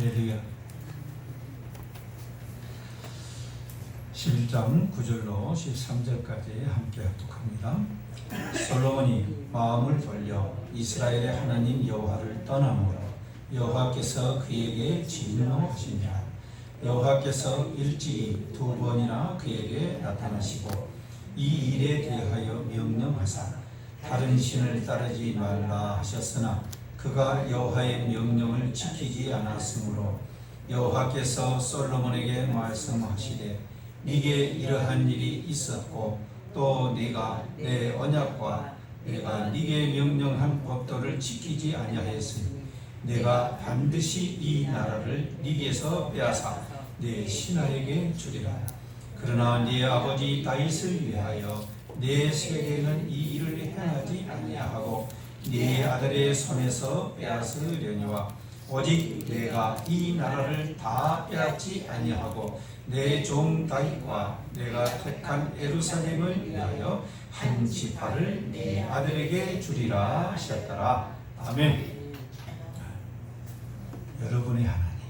할렐루야. 11장 9절로 13절까지 함께 합독합니다. 솔로몬이 마음을 돌려 이스라엘의 하나님 여호와를 떠나므로 여호와께서 그에게 진노하시니라. 여호와께서 일찍이 2번이나 그에게 나타나시고 이 일에 대하여 명령하사 다른 신을 따르지 말라 하셨으나 그가 여호와의 명령을 지키지 않았으므로 여호와께서 솔로몬에게 말씀하시되 네게 이러한 일이 있었고 또 네가 내 언약과 내가 네게 명령한 법도를 지키지 아니하였으니 내가 반드시 이 나라를 네게서 빼앗아 네 신하에게 주리라. 그러나 네 아버지 다윗을 위하여 내 세대는 이 일을 행하지 아니하고 네 아들의 손에서 빼앗으려니와 오직 내가 이 나라를 다 빼앗지 아니하고 내 종 다윗과 내가 택한 예루살렘을 위하여 한 지파를 네 아들에게 주리라 하셨더라. 아멘. 여러분의 하나님,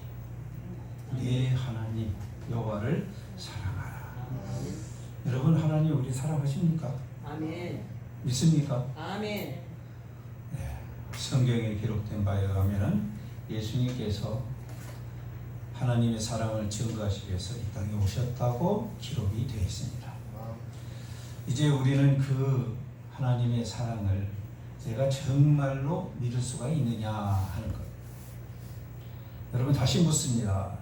네 하나님 여호와를 사랑하라. 여러분 하나님 우리 사랑하십니까? 아멘. 믿습니까? 아멘. 네, 성경에 기록된 바에 의하면 예수님께서 하나님의 사랑을 증거하시기 위해서 이 땅에 오셨다고 기록이 되어 있습니다. 이제 우리는 그 하나님의 사랑을 제가 정말로 믿을 수가 있느냐 하는 것. 여러분 다시 묻습니다.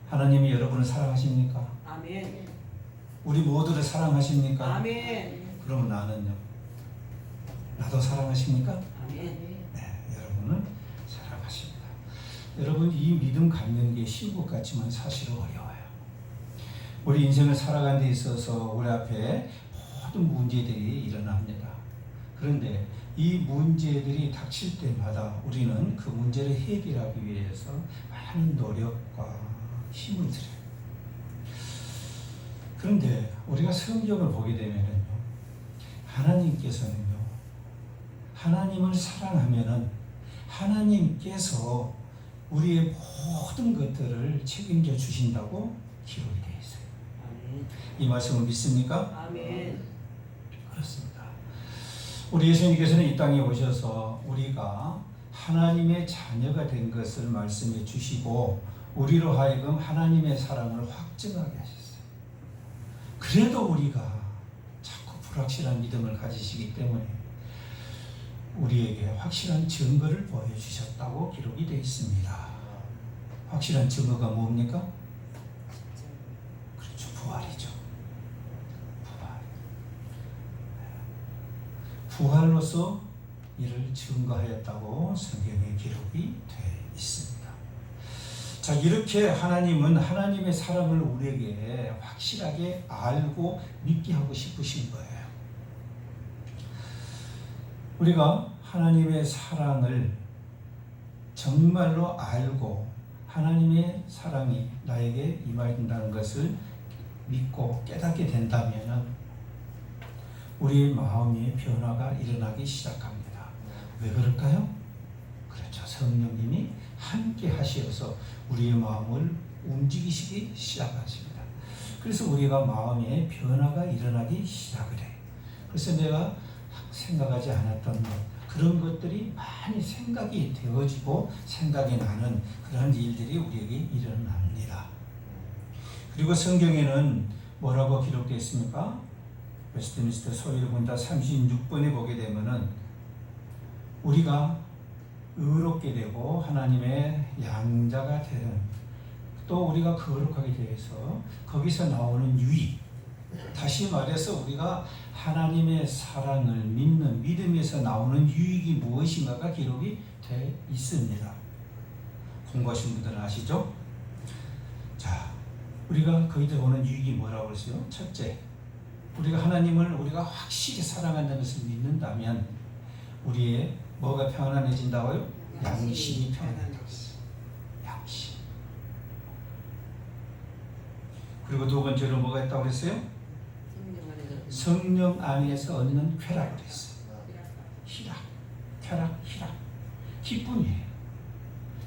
하나님이 여러분을 사랑하십니까? 아멘. 우리 모두를 사랑하십니까? 아멘. 그러면 나는요? 나도 사랑하십니까? 아멘. 네, 여러분은 사랑하십니다. 여러분 이 믿음 갖는 게 쉬운 것 같지만 사실은 어려워요. 우리 인생을 살아가는 데 있어서 우리 앞에 모든 문제들이 일어납니다. 그런데 이 문제들이 닥칠 때마다 우리는 그 문제를 해결하기 위해서 많은 노력과 힘을 들여요. 그런데 우리가 성경을 보게 되면요, 하나님께서는요, 하나님을 사랑하면은 하나님께서 우리의 모든 것들을 책임져 주신다고 기록이 되어 있어요. 아멘. 이 말씀을 믿습니까? 아멘. 그렇습니다. 우리 예수님께서는 이 땅에 오셔서 우리가 하나님의 자녀가 된 것을 말씀해 주시고 우리로 하여금 하나님의 사랑을 확증하게 하셨어요. 그래도 우리가 자꾸 불확실한 믿음을 가지시기 때문에 우리에게 확실한 증거를 보여주셨다고 기록이 되어 있습니다. 확실한 증거가 뭡니까? 그렇죠. 부활이죠. 부활로서 이를 증거하였다고 성경에 기록이 되어 있습니다. 자, 이렇게 하나님은 하나님의 사랑을 우리에게 확실하게 알고 믿게 하고 싶으신 거예요. 우리가 하나님의 사랑을 정말로 알고 하나님의 사랑이 나에게 임하인다는 것을 믿고 깨닫게 된다면 우리의 마음의 변화가 일어나기 시작합니다. 왜 그럴까요? 그렇죠. 성령님이 함께 하시어서 우리의 마음을 움직이시기 시작하십니다. 그래서 우리가 마음의 변화가 일어나기 시작을 해요. 그래서 내가 생각하지 않았던 것, 그런 것들이 많이 생각이 되어지고 생각이 나는 그런 일들이 우리에게 일어납니다. 그리고 성경에는 뭐라고 기록되어 있습니까? 웨스트민스터 소위문답 36번에 보게 되면은 우리가 의롭게 되고 하나님의 양자가 되는, 또 우리가 거룩하게 되어서 거기서 나오는 유익, 다시 말해서 우리가 하나님의 사랑을 믿는 믿음에서 나오는 유익이 무엇인가가 기록이 되어 있습니다. 공부하신 분들은 아시죠? 자, 우리가 거기서 보는 유익이 뭐라고 했어요? 첫째, 우리가 하나님을 우리가 확실히 사랑한다는 것을 믿는다면 우리의 뭐가 평안해진다고요? 양심이 평안해진다고 했어요. 양심. 그리고 두 번째로 뭐가 있다고 했어요? 성령 안에서 얻는 쾌락을 했어요. 희락, 쾌락, 희락, 기쁨이에요.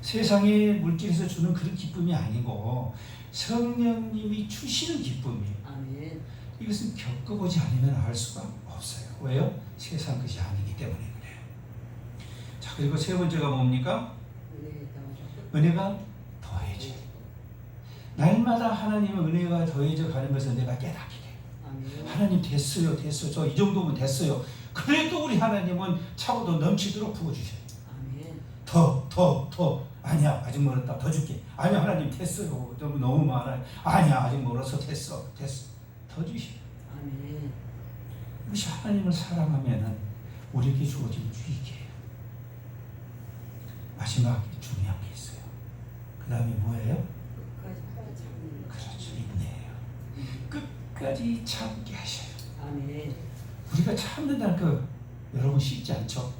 세상의 물질에서 주는 그런 기쁨이 아니고 성령님이 주시는 기쁨이에요. 아멘. 이것은 겪어보지 않으면 알 수가 없어요. 왜요? 세상 것이 아니기 때문에 그래요. 자, 그리고 세 번째가 뭡니까? 은혜가 더해져. 날마다 하나님의 은혜가 더해져 가는 것을 내가 깨닫게 돼요. 아멘. 하나님 됐어요. 저 이 정도면 됐어요. 그래도 우리 하나님은 차고도 넘치도록 부어주셔요. 아멘. 더. 아니야, 아직 멀었다. 더 줄게. 아니야, 하나님 됐어요. 너무 많아요. 아니야, 아직 멀어서 됐어. 더 주셔요. 아멘. 이것이 하나님을 사랑하면은 우리에게 주어진 유익이에요. 마지막에 중요한 게 있어요. 그 다음에 뭐예요? 끝까지 참는 것. 그렇죠, 인내예요. 끝까지 참게 하셔요. 아멘. 우리가 참는다는 거 여러분 쉽지 않죠?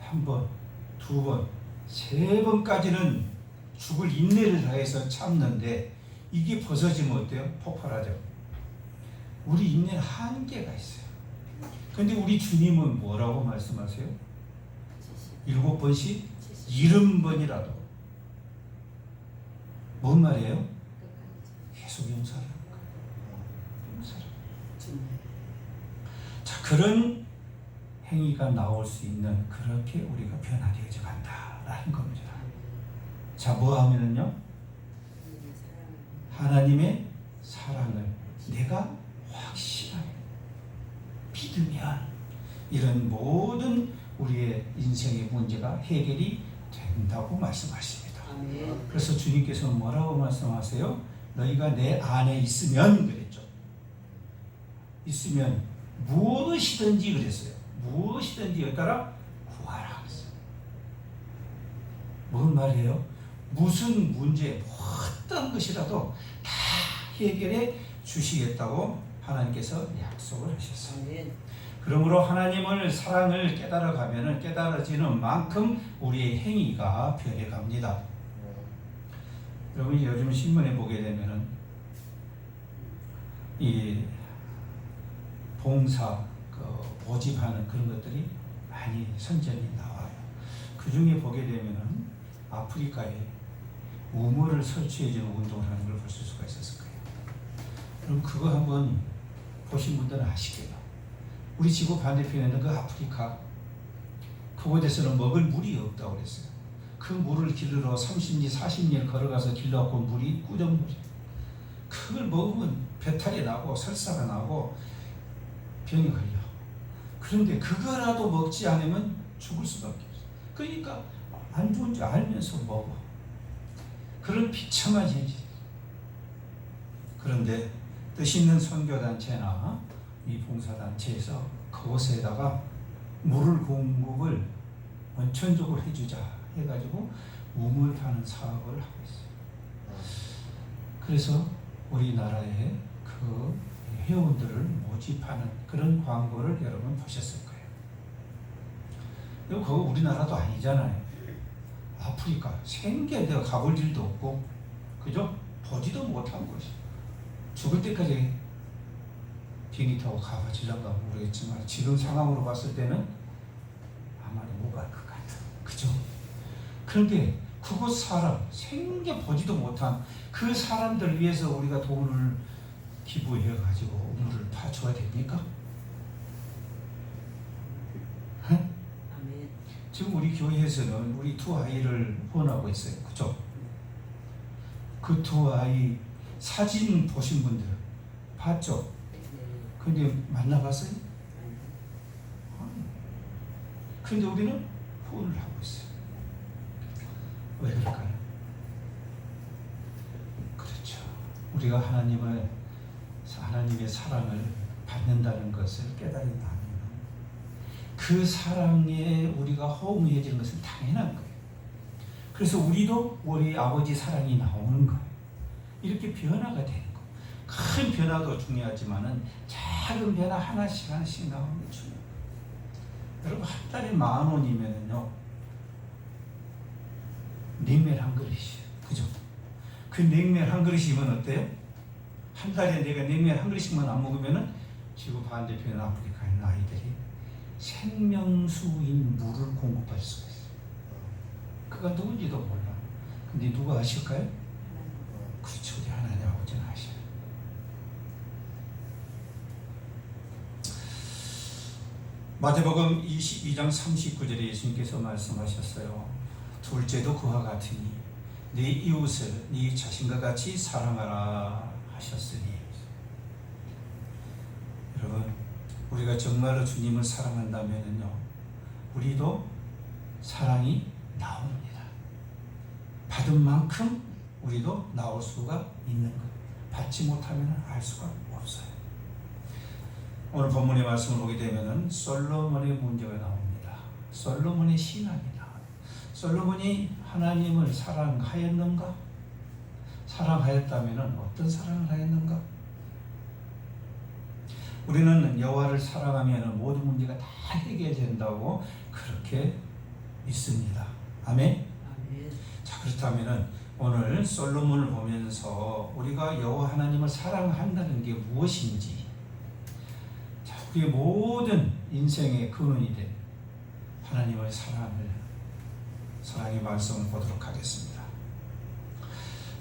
한 번, 두 번, 세 번까지는 죽을 인내를 다해서 참는데 이게 벗어지면 어때요? 폭발하죠. 우리 인내는 한계가 있어요. 근데 우리 주님은 뭐라고 말씀하세요? 7번씩 70번이라도 뭔 말이에요? 계속 용서하라는 거예요. 용서하라. 자, 그런 행위가 나올 수 있는 그렇게 우리가 변화되어져 간다라는 겁니다. 자, 뭐 하면은요? 하나님의 사랑을 내가 확실하게 믿으면 이런 모든 우리의 인생의 문제가 해결이 된다고 말씀하십니다. 아멘. 그래서 주님께서는 뭐라고 말씀하세요? 너희가 내 안에 있으면 그랬죠. 있으면 무엇이든지 그랬어요. 무엇이든지 따라 구하라 그랬어요. 뭔 말이에요? 무슨 문제, 어떤 것이라도 다 해결해 주시겠다고 하나님께서 약속을 하셨어요. 아멘. 그러므로 하나님을 사랑을 깨달아가면은 깨달아지는 만큼 우리의 행위가 변해갑니다. 여러분이 요즘 신문에 보게 되면은 이 봉사 모집하는 그런 것들이 많이 선전이 나와요. 그 중에 보게 되면은 아프리카에 우물을 설치해주는 운동을 하는 걸 볼 수가 있었을 거예요. 그럼 그거 한번 보신 분들은 아시겠죠? 우리 지구 반대편에 있는 그 아프리카 그곳에서는 먹을 물이 없다고 그랬어요. 그 물을 길러 30리 40리 걸어가서 길러갖고 물이 꾸정물이에요. 그걸 먹으면 배탈이 나고 설사가 나고 병이 걸려. 그런데 그거라도 먹지 않으면 죽을 수밖에 없어요. 그러니까 안 좋은 줄 알면서 먹어. 그런 비참한 현실. 그런데 뜻 있는 선교단체나 이 봉사단체에서 그곳에다가 물을 공급을 원천적으로 해주자 해가지고 우물 파는 사업을 하고 있어요. 그래서 우리나라에 그 회원들을 모집하는 그런 광고를 여러분 보셨을 거예요. 그거 우리나라도 아니잖아요. 아프리카 생계 내가 가볼 일도 없고 그죠? 보지도 못한 곳이 죽을 때까지 비행기 타고 가봐질란가 모르겠지만 지금 상황으로 봤을 때는 아마 못 갈 것 같아. 그죠? 그런데 그곳 사람 생계 보지도 못한 그 사람들 위해서 우리가 돈을 기부해 가지고 우물을 파줘야 됩니까? 아멘. 지금 우리 교회에서는 우리 두 아이를 후원하고 있어요. 그죠? 그 두 아이 사진 보신 분들 봤죠? 근데 만나봤어요? 그런데 우리는 후원을 하고 있어요. 왜 그럴까요? 그렇죠. 우리가 하나님의 사랑을 받는다는 것을 깨달은다면 그 사랑에 우리가 호응해지는 것은 당연한 거예요. 그래서 우리도 우리 아버지 사랑이 나오는 거예요. 이렇게 변화가 되는 거예요. 큰 변화도 중요하지만은 작은 변화 하나씩 나오는 게 중요해요. 여러분 한 달에 10,000원이면은요 냉면 한 그릇이에요. 그죠? 그 냉면 한 그릇이면 어때요? 한 달에 내가 냉면 한 그릇씩만 안 먹으면은 지구 반대편 아프리카에 있는 아이들이 생명수인 물을 공급할 수가 있어요. 그가 누군지도 몰라. 근데 누가 아실까요? 그렇죠. 우리 하나님 아버지는 아셔요. 마태복음 22장 39절에 예수님께서 말씀하셨어요. 둘째도 그와 같으니 네 이웃을 네 자신과 같이 사랑하라 하셨으니. 여러분, 우리가 정말로 주님을 사랑한다면요, 우리도 사랑이 나옵니다. 받은 만큼 우리도 나올 수가 있는 것. 받지 못하면 알 수가 없어요. 오늘 본문의 말씀을 보게 되면은 솔로몬의 문제가 나옵니다. 솔로몬의 신앙이 나와요. 솔로몬이 하나님을 사랑하였는가? 사랑하였다면은 어떤 사랑을 하였는가? 우리는 여호와를 사랑하면 모든 문제가 다 해결된다고 그렇게 믿습니다. 아멘. 아멘. 자, 그렇다면은 오늘 솔로몬을 보면서 우리가 여호와 하나님을 사랑한다는 게 무엇인지, 자, 우리의 모든 인생의 근원이 된 하나님의 사랑의 말씀을 보도록 하겠습니다.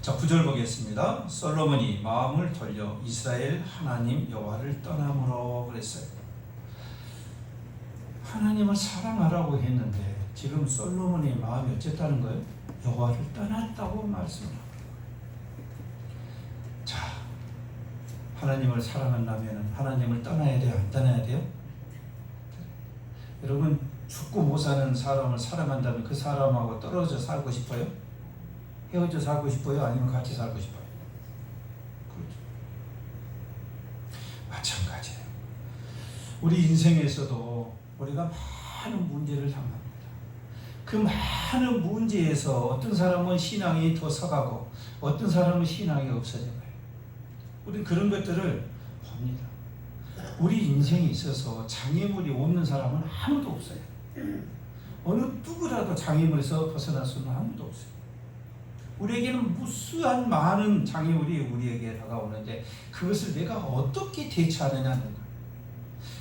자, 9절 보겠습니다. 솔로몬이 마음을 돌려 이스라엘 하나님 여호와를 떠남으로 그랬어요. 하나님을 사랑하라고 했는데 지금 솔로몬의 마음이 어쨌다는 거예요? 여호와를 떠났다고 말씀합니다. 자, 하나님을 사랑한다면 하나님을 떠나야 돼요? 안 떠나야 돼요? 여러분, 죽고 못 사는 사람을 사랑한다면 그 사람하고 떨어져 살고 싶어요? 헤어져 살고 싶어요? 아니면 같이 살고 싶어요? 그렇죠. 마찬가지예요. 우리 인생에서도 우리가 많은 문제를 당합니다. 그 많은 문제에서 어떤 사람은 신앙이 더 서가고 어떤 사람은 신앙이 없어져요. 우리는 그런 것들을 봅니다. 우리 인생에 있어서 장애물이 없는 사람은 아무도 없어요. 어느 누구라도 장애물에서 벗어날 수는 아무도 없어요. 우리에게는 무수한 많은 장애물이 우리에게 다가오는데 그것을 내가 어떻게 대처하느냐는 거예요.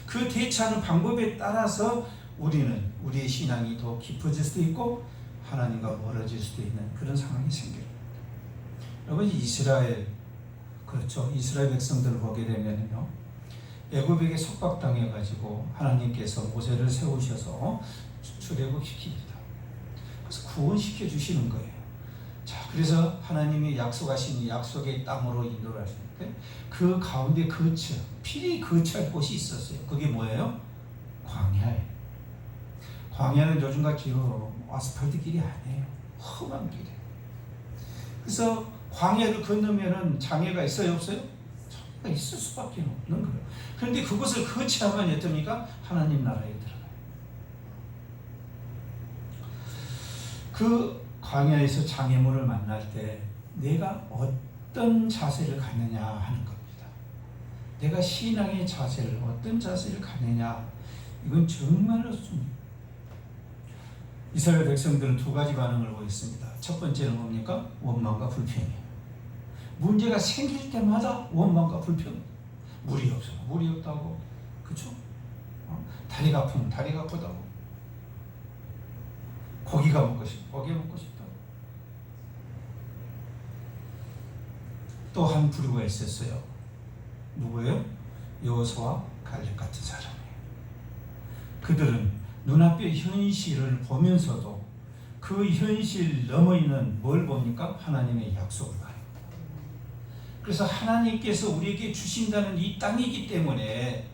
그 대처하는 방법에 따라서 우리는 우리의 신앙이 더 깊어질 수도 있고 하나님과 멀어질 수도 있는 그런 상황이 생깁니다. 여러분, 이스라엘, 그렇죠, 이스라엘 백성들을 보게 되면요, 애굽에게 속박당해 가지고 하나님께서 모세를 세우셔서 출애굽시킵니다. 그래서 구원시켜 주시는 거예요. 자, 그래서 하나님이 약속하신 약속의 땅으로 인도를 하시는데 그 가운데 필히 거처할 곳이 있었어요. 그게 뭐예요? 광야예요. 광야는 요즘같이 아스팔트 길이 아니에요. 험한 길이에요. 그래서 광야를 건너면은 장애가 있어요, 없어요? 장애가 있을 수밖에 없는 거예요. 그런데 그것을 거치하면 어떻습니까? 하나님 나라에 들어가요. 그 광야에서 장애물을 만날 때 내가 어떤 자세를 갖느냐 하는 겁니다. 내가 신앙의 자세를 어떤 자세를 갖느냐, 이건 정말로 이스라엘 백성들은 두 가지 반응을 보였습니다. 첫 번째는 뭡니까? 원망과 불평이에요. 문제가 생길 때마다 원망과 불평. 물이 없어, 물이 없다고, 그렇죠? 다리가 아프면 다리가 아프다고, 고기가 먹고 싶고 고기 먹고 싶다고. 또 한 부류가 있었어요. 누구예요? 여호수아와 갈렙 같은 사람이에요. 그들은 눈앞의 현실을 보면서도 그 현실 너머 있는 뭘 봅니까? 하나님의 약속을 봐요. 그래서 하나님께서 우리에게 주신다는 이 땅이기 때문에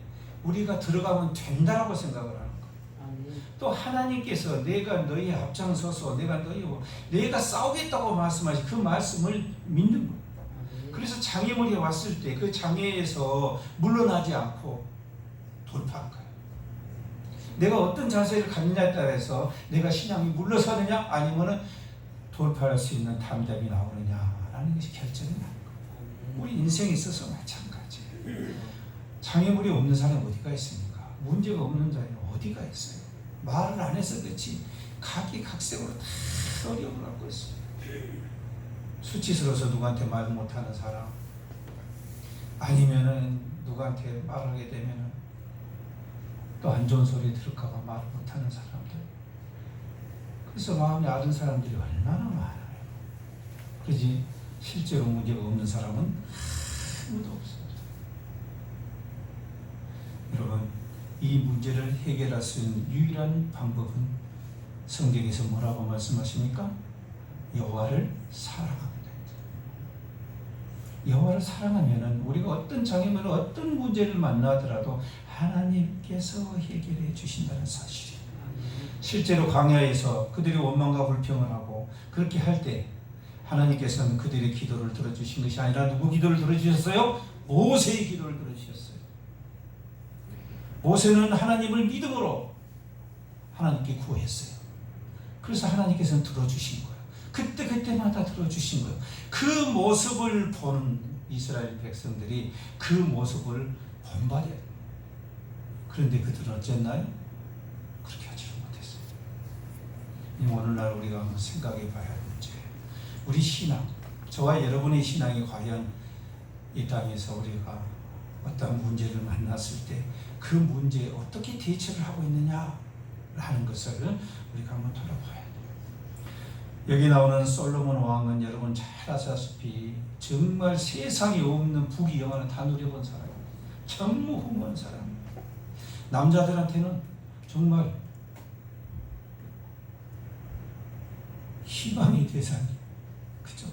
우리가 들어가면 된다라고 생각을 하는 거예요. 또 하나님께서 내가 너희 앞장서서 내가 싸우겠다고 말씀하신 그 말씀을 믿는 거예요. 그래서 장애물이 왔을 때 그 장애에서 물러나지 않고 돌파한 거예요. 내가 어떤 자세를 갖느냐에 따라서 내가 신앙이 물러서느냐 아니면 돌파할 수 있는 담대함이 나오느냐라는 것이 결정이 나는 거예요. 우리 인생에 있어서 마찬가지예요. 장애물이 없는 사람이 어디가 있습니까? 문제가 없는 자는 어디가 있어요? 말을 안 해서 그렇지 각기각색으로 다 어려움을 갖고 있어요. 수치스러워서 누구한테 말 못하는 사람, 아니면은 누구한테 말하게 되면은 또 안 좋은 소리 들을까봐 말을 못하는 사람들, 그래서 마음이 아른 사람들이 얼마나 많아요. 그러지 실제로 문제가 없는 사람은 아무도 없습니다. 여러분, 이 문제를 해결할 수 있는 유일한 방법은 성경에서 뭐라고 말씀하십니까? 여호와를 사랑합니다. 여호와를 사랑하면은 우리가 어떤 장애물, 어떤 문제를 만나더라도 하나님께서 해결해 주신다는 사실이에요. 실제로 광야에서 그들이 원망과 불평을 하고 그렇게 할 때 하나님께서는 그들의 기도를 들어주신 것이 아니라 누구 기도를 들어주셨어요? 모세의 기도를 들어주셨어요. 모세는 하나님을 믿음으로 하나님께 구했어요. 그래서 하나님께서는 들어주신 거예요. 그때마다 들어주신 거예요. 그 모습을 보는 이스라엘 백성들이 그 모습을 본받아요. 그런데 그들은 어쨌나요? 그렇게 하지를 못했어요. 오늘날 우리가 한번 생각해 봐야 할 문제예요. 우리 신앙, 저와 여러분의 신앙이 과연 이 땅에서 우리가 어떤 문제를 만났을 때 그 문제에 어떻게 대처를 하고 있느냐라는 것을 우리가 한번 돌아봐야 돼요. 여기 나오는 솔로몬 왕은 여러분 잘 아시다시피 정말 세상에 없는 부귀영화는 다 누려본 사람이에요. 전무후무한 사람. 남자들한테는 정말 희망의 대상이, 그죠?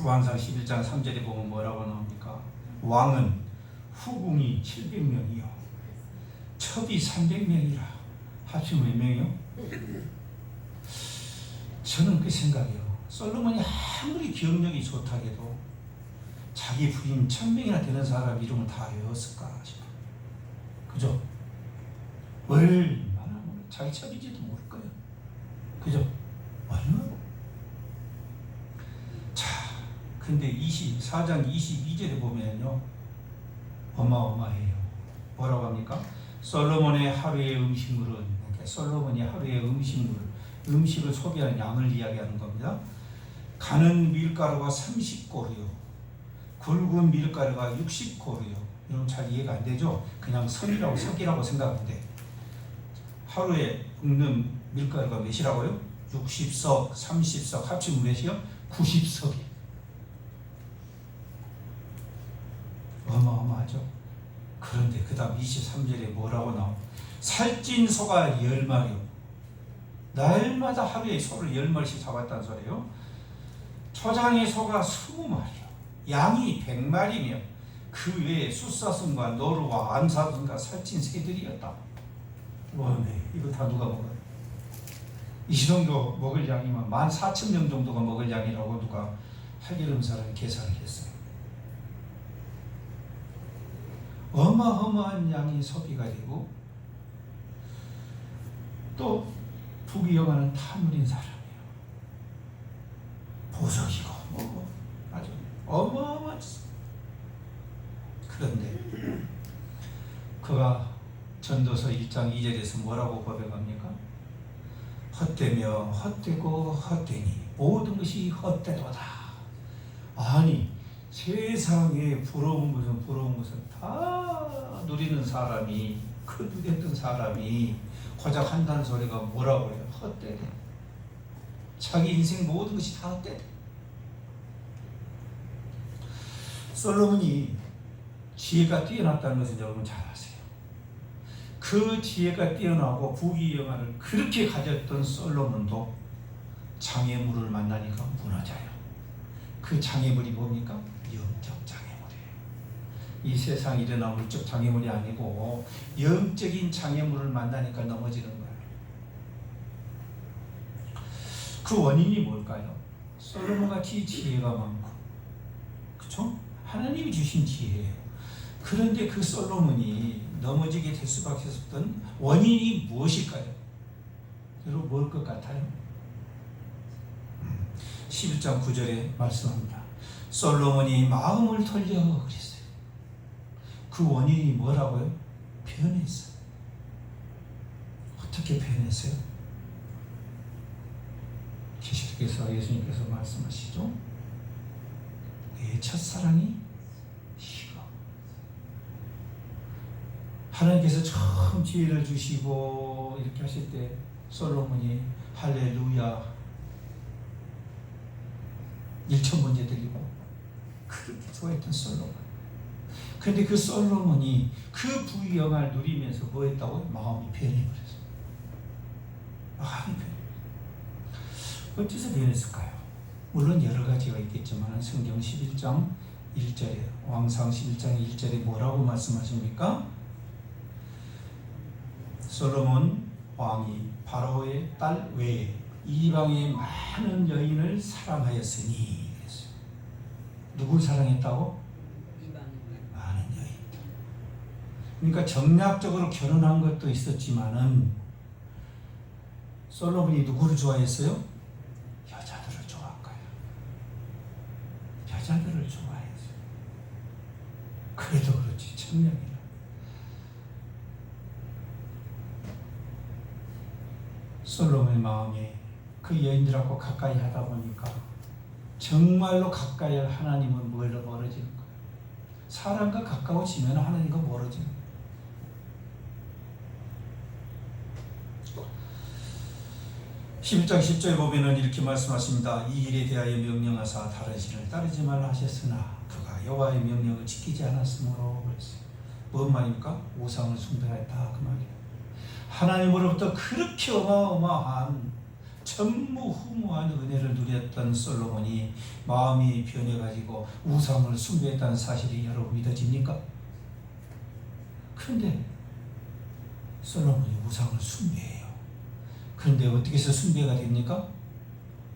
왕상 11장 3절에 보면 뭐라고 나옵니까? 왕은 후궁이 700명이요 첩이 300명이라 합치면 몇 명이요? 저는 그 생각이에요. 솔로몬이 아무리 기억력이 좋다 해도 자기 부인 1000명이나 되는 사람 이름을 다 외웠을까 싶어요. 그죠? 얼마나 자기 첩인지도 모를 거예요. 그죠? 얼마나? 자, 근데 24장 22절에 보면요 어마어마해요. 뭐라고 합니까? 솔로몬의 하루의 음식물은, 그러니까 솔로몬이 하루의 음식을 소비하는 양을 이야기하는 겁니다. 가는 밀가루가 30고루요 굵은 밀가루가 60고루요. 여러분 잘 이해가 안 되죠? 그냥 석이라고 생각하면 돼. 하루에 먹는 밀가루가 몇이라고요? 60석, 30석 합치면 몇이요? 90석이. 어마어마하죠. 그런데 그 다음 23절에 뭐라고 나오나? 살찐 소가 10마리요. 날마다 하루에 소를 10마리씩 잡았다는 소리예요. 초장의 소가 20마리요. 양이 100마리며 그 외에 숫사슴과 노루와 암사슴과 살찐 새들이었다. 네, 이거 다 누가 먹어요? 이 정도 먹을 양이면 14,000명 정도가 먹을 양이라고 누가 할기름 사람이 계산을 했어요. 어마어마한 양이 소비가 되고 또 부귀영화는 다 누린 사람이에요. 보석이고 뭐고 아주 어마어마했어. 그런데 그가 전도서 1장 2절에서 뭐라고 고백합니까? 헛되며 헛되고 헛되니 모든 것이 헛되도다. 아니 세상에 부러운 것은 다 누리는 사람이, 그 누렸던 사람이 고작 한다는 소리가 뭐라고 해요? 헛되대. 자기 인생 모든 것이 다 헛되대. 솔로몬이 지혜가 뛰어났다는 것은 여러분 잘 아세요. 그 지혜가 뛰어나고 부귀영화를 그렇게 가졌던 솔로몬도 장애물을 만나니까 무너져요. 그 장애물이 뭡니까? 영적 장애물이에요. 이 세상에 일어난 물적 장애물이 아니고 영적인 장애물을 만나니까 넘어지는 거예요. 그 원인이 뭘까요? 솔로몬같이 지혜가 많고, 그렇죠? 하나님이 주신 지혜예요. 그런데 그 솔로몬이 넘어지게 될 수밖에 없던 원인이 무엇일까요? 여러분 뭘 것 같아요? 11장 9절에 말씀합니다. 솔로몬이 마음을 돌려 그랬어요. 그 원인이 뭐라고요? 변했어요. 어떻게 변했어요? 계시록에서 예수님께서 말씀하시죠. 내 첫사랑이 식어. 하나님께서 처음 지혜를 주시고 이렇게 하실 때 솔로몬이 할렐루야 1,000번째 드리고 그렇게 좋아했던 솔로몬. 그런데 그 솔로몬이 그 부귀영화를 누리면서 뭐 했다고? 마음이 변해버렸어요. 마음이 변해버렸어요. 어째서 변했을까요? 물론 여러 가지가 있겠지만 성경 11장 1절에 왕상 11장 1절에 뭐라고 말씀하십니까? 솔로몬 왕이 바로의 딸 외에 이방의 많은 여인을 사랑하였으니 그랬어요. 누굴 사랑했다고? 많은 여인. 그러니까 정략적으로 결혼한 것도 있었지만은 솔로몬이 누구를 좋아했어요? 여자들을 좋아한 거예요. 여자들을 좋아했어요. 그래도 그렇지 청량이라. 솔로몬의 마음에 그 여인들하고 가까이 하다 보니까 정말로 가까이 할 하나님은 뭘로 멀어지는 거예요. 사람과 가까워지면 하나님과 멀어지는 거예요. 11장 10절에 보면은 이렇게 말씀하십니다. 이 일에 대하여 명령하사 다른 신을 따르지 말라 하셨으나 그가 여호와의 명령을 지키지 않았으므로 그랬어요. 뭔 말입니까? 우상을 숭배했다 그 말이에요. 하나님으로부터 그렇게 어마어마한 전무후무한 은혜를 누렸던 솔로몬이 마음이 변해가지고 우상을 숭배했다는 사실이 여러분 믿어집니까? 그런데 솔로몬이 우상을 숭배해요. 그런데 어떻게 해서 숭배가 됩니까?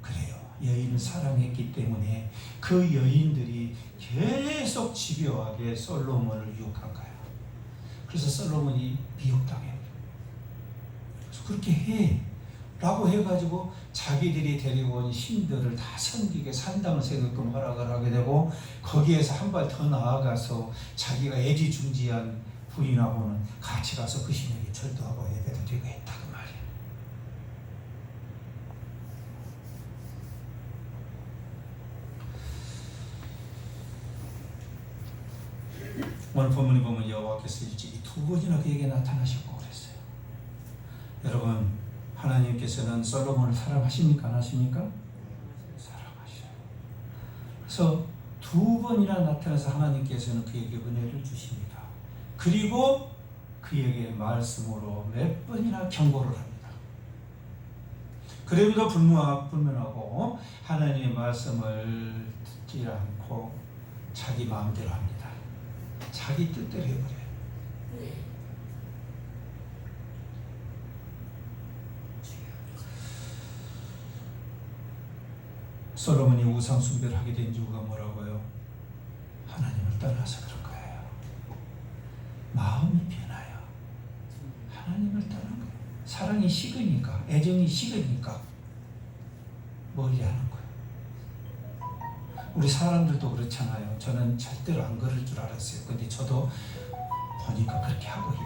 그래요. 여인을 사랑했기 때문에 그 여인들이 계속 집요하게 솔로몬을 유혹한 거예요. 그래서 솔로몬이 미혹당해요. 그래서 그렇게 해 라고 해가지고 자기들이 데리고 온 신들을 다 섬기게 산당을 세게끔 허락을 하게 되고 거기에서 한 발 더 나아가서 자기가 애지중지한 부인하고는 같이 가서 그 신에게 절도하고 예배도 드리고 했다 그 말이에요. 오늘 본문에 보면 여호와께서 일찍이 2번이나 그에게 나타나셨고 그랬어요. 여러분 하나님께서는 솔로몬을 사랑하십니까? 안 하십니까? 사랑하셔요. 그래서 2번이나 나타나서 하나님께서는 그에게 은혜를 주십니다. 그리고 그에게 말씀으로 몇 번이나 경고를 합니다. 그럼에도 불문하고 하나님의 말씀을 듣지 않고 자기 마음대로 합니다. 자기 뜻대로 해버려요. 솔로몬이 우상 숭배를 하게 된 이유가 뭐라고요? 하나님을 떠나서 그런 거예요. 마음이 변하여 하나님을 떠난 거예요. 사랑이 식으니까, 애정이 식으니까 멀리 하는 거예요. 우리 사람들도 그렇잖아요. 저는 절대로 안 그럴 줄 알았어요. 근데 저도 보니까 그렇게 하고 있다.